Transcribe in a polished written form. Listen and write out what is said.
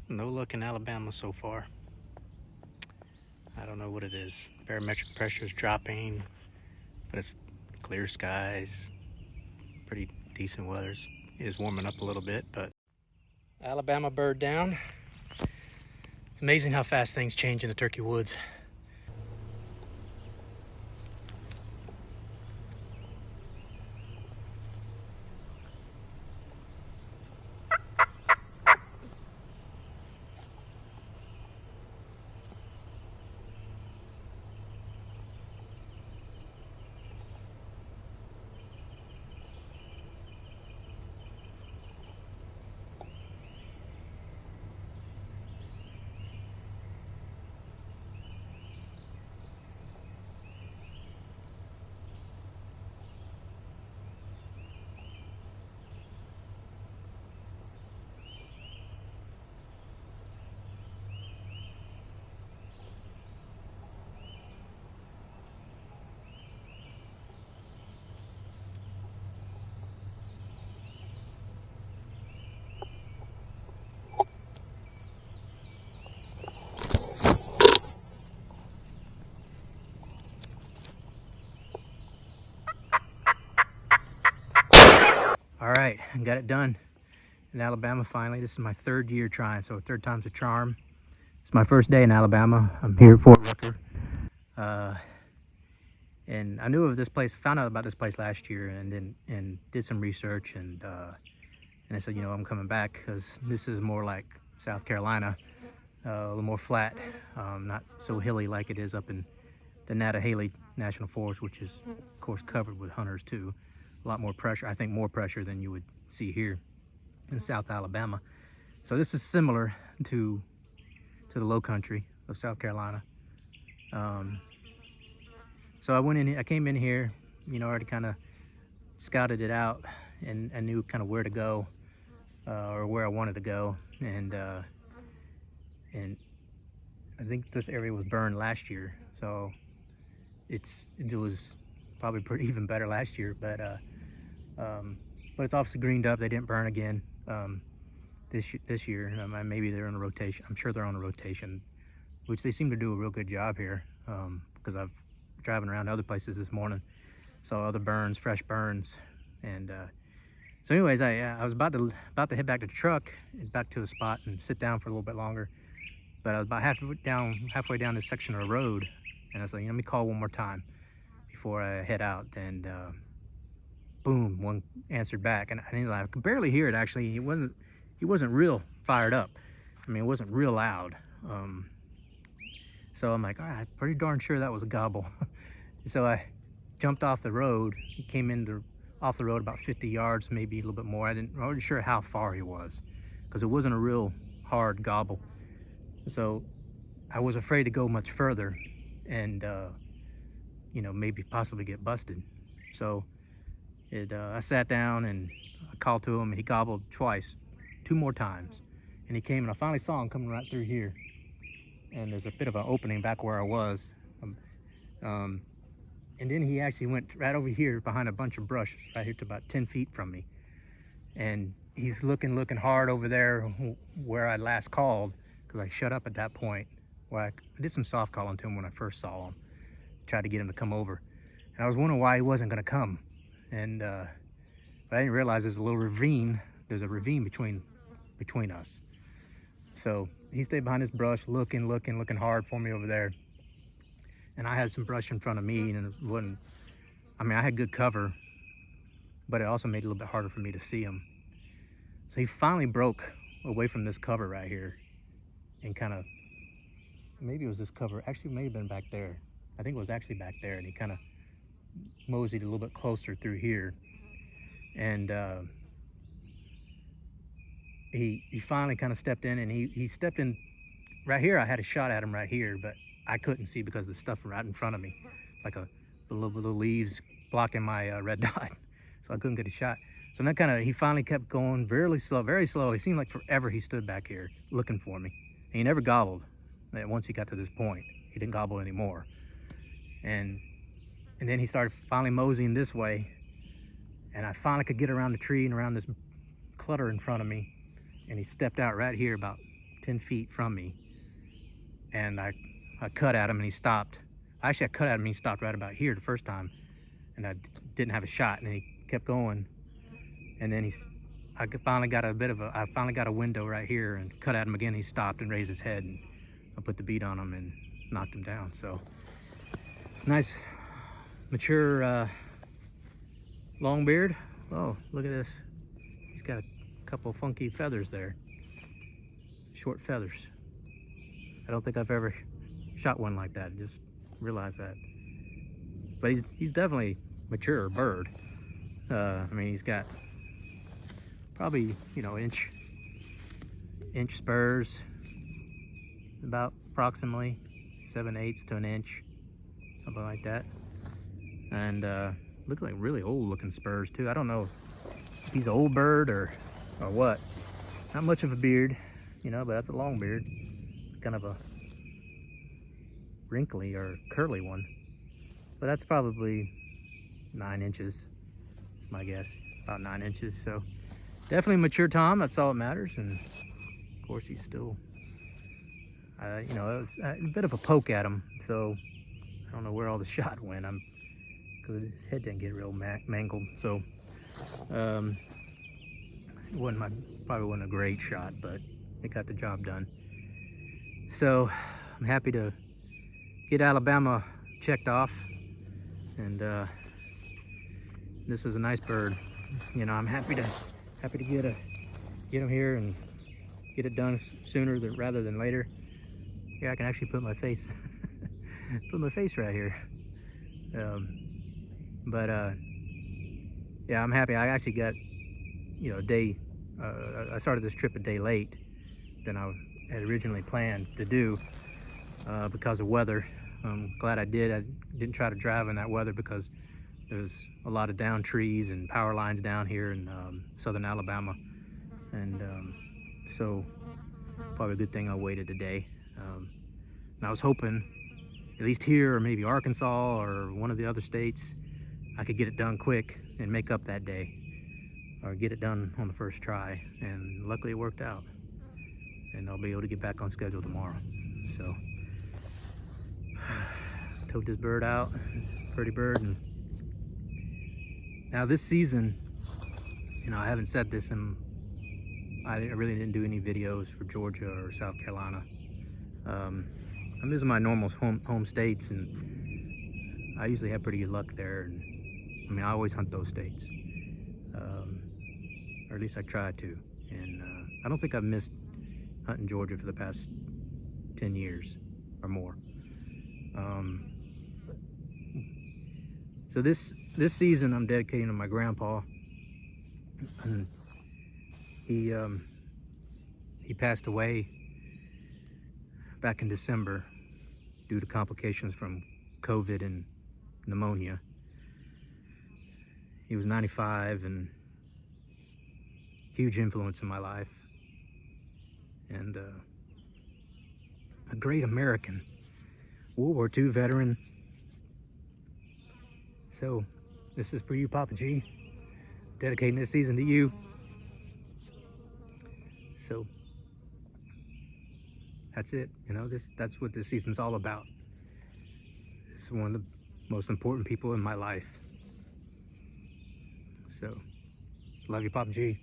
No luck in Alabama so far. I don't know what it is. Barometric pressure is dropping, but it's clear skies, pretty decent weather. It is warming up a little bit, but Alabama bird down. It's amazing how fast things change in the turkey woods. All right, I got it done in Alabama finally. This is my third year trying, so third time's a charm. It's my first day in Alabama. I'm here at Fort Rucker. And I knew of this place, found out about this place last year, and did some research, and I said, you know, I'm coming back because this is more like South Carolina, a little more flat, not so hilly like it is up in the Talladega National Forest, which is of course covered with hunters too. A lot more pressure, I think more pressure than you would see here in South Alabama. So this is similar to the low country of South Carolina. So I came in here, you know, already kind of scouted it out, and I knew kind of where to go, or where I wanted to go, and I think this area was burned last year, so it was probably pretty even better last year, but it's obviously greened up. They didn't burn again this year. Maybe they're on a rotation. I'm sure they're on a rotation, which they seem to do a real good job here, because I've driving around other places this morning, saw other burns, fresh burns, and so anyways, I was about to head back to the truck, back to the spot, and sit down for a little bit longer, but I was about halfway down this section of the road, and I was like, let me call one more time before I head out, and boom, one answered back, and I could barely hear it. Actually, he wasn't real fired up. I mean, it wasn't real loud. So I'm like, all right, pretty darn sure that was a gobble. So I jumped off the road. He came off the road about 50 yards, maybe a little bit more. I wasn't sure how far he was, because it wasn't a real hard gobble. So I was afraid to go much further and you know, maybe possibly get busted. So I sat down and I called to him, and he gobbled twice, 2 more times. And he came, and I finally saw him coming right through here. And there's a bit of an opening back where I was. And then he actually went right over here behind a bunch of brush, right here to about 10 feet from me. And he's looking hard over there where I last called, because I shut up at that point. Well, I did some soft calling to him when I first saw him, tried to get him to come over. And I was wondering why he wasn't gonna come. And but I didn't realize there's a little ravine. There's a ravine between us. So he stayed behind this brush, looking hard for me over there. And I had some brush in front of me, and it wasn't, I mean, I had good cover, but it also made it a little bit harder for me to see him. So he finally broke away from this cover right here, and kind of, maybe it was this cover, actually it may have been back there. I think it was actually back there, and he kind of moseyed a little bit closer through here. And he finally kind of stepped in, and he stepped in right here. I had a shot at him right here, but I couldn't see because of the stuff right in front of me, like the little leaves blocking my red dot, so I couldn't get a shot. So then he finally kept going very slow, very slow. It seemed like forever he stood back here looking for me. And he never gobbled. Once he got to this point, he didn't gobble anymore. And then he started finally moseying this way, and I finally could get around the tree and around this clutter in front of me. And he stepped out right here about 10 feet from me, and I cut at him and he stopped. Actually, I cut at him and he stopped right about here the first time, and I didn't have a shot, and he kept going. And then I finally got a window right here and cut at him again. He stopped and raised his head, and I put the bead on him and knocked him down. So nice, mature long beard. Oh, look at this. He's got a couple funky feathers there. Short feathers. I don't think I've ever shot one like that. Just realized that. But he's definitely mature bird. I mean, he's got probably, you know, inch spurs, about approximately 7/8 to an inch, something like that. And look like really old looking spurs too. I don't know if he's an old bird or what. Not much of a beard, you know, but that's a long beard. It's kind of a wrinkly or curly one. But that's probably 9 inches. That's my guess, about 9 inches. So definitely mature Tom. That's all that matters. And of course, he's still, you know, it was a bit of a poke at him. So I don't know where all the shot went. Because his head didn't get real mangled. So it probably wasn't a great shot, but it got the job done. So I'm happy to get Alabama checked off, and this is a nice bird. You know, I'm happy to get him here and get it done sooner rather than later. Yeah, I can actually put my face right here. Yeah, I'm happy. I actually got, you know, I started this trip a day late than I had originally planned to do because of weather. I'm glad I did. I didn't try to drive in that weather because there's a lot of down trees and power lines down here in southern Alabama. And so probably a good thing I waited a day. And I was hoping, at least here or maybe Arkansas or one of the other states, I could get it done quick and make up that day, or get it done on the first try. And luckily it worked out, and I'll be able to get back on schedule tomorrow. So took this bird out, pretty bird. And now this season, you know, I haven't said this, and I really didn't do any videos for Georgia or South Carolina. I'm using my normal home states, and I usually have pretty good luck there. And I mean, I always hunt those states, or at least I try to. And I don't think I've missed hunting Georgia for the past 10 years or more. So this season I'm dedicating to my grandpa, and he passed away back in December due to complications from COVID and pneumonia. He was 95 and huge influence in my life, and a great American, World War II veteran. So this is for you, PapaG, dedicating this season to you. So that's it. You know, that's what this season's all about. It's one of the most important people in my life. So love you, PapaG.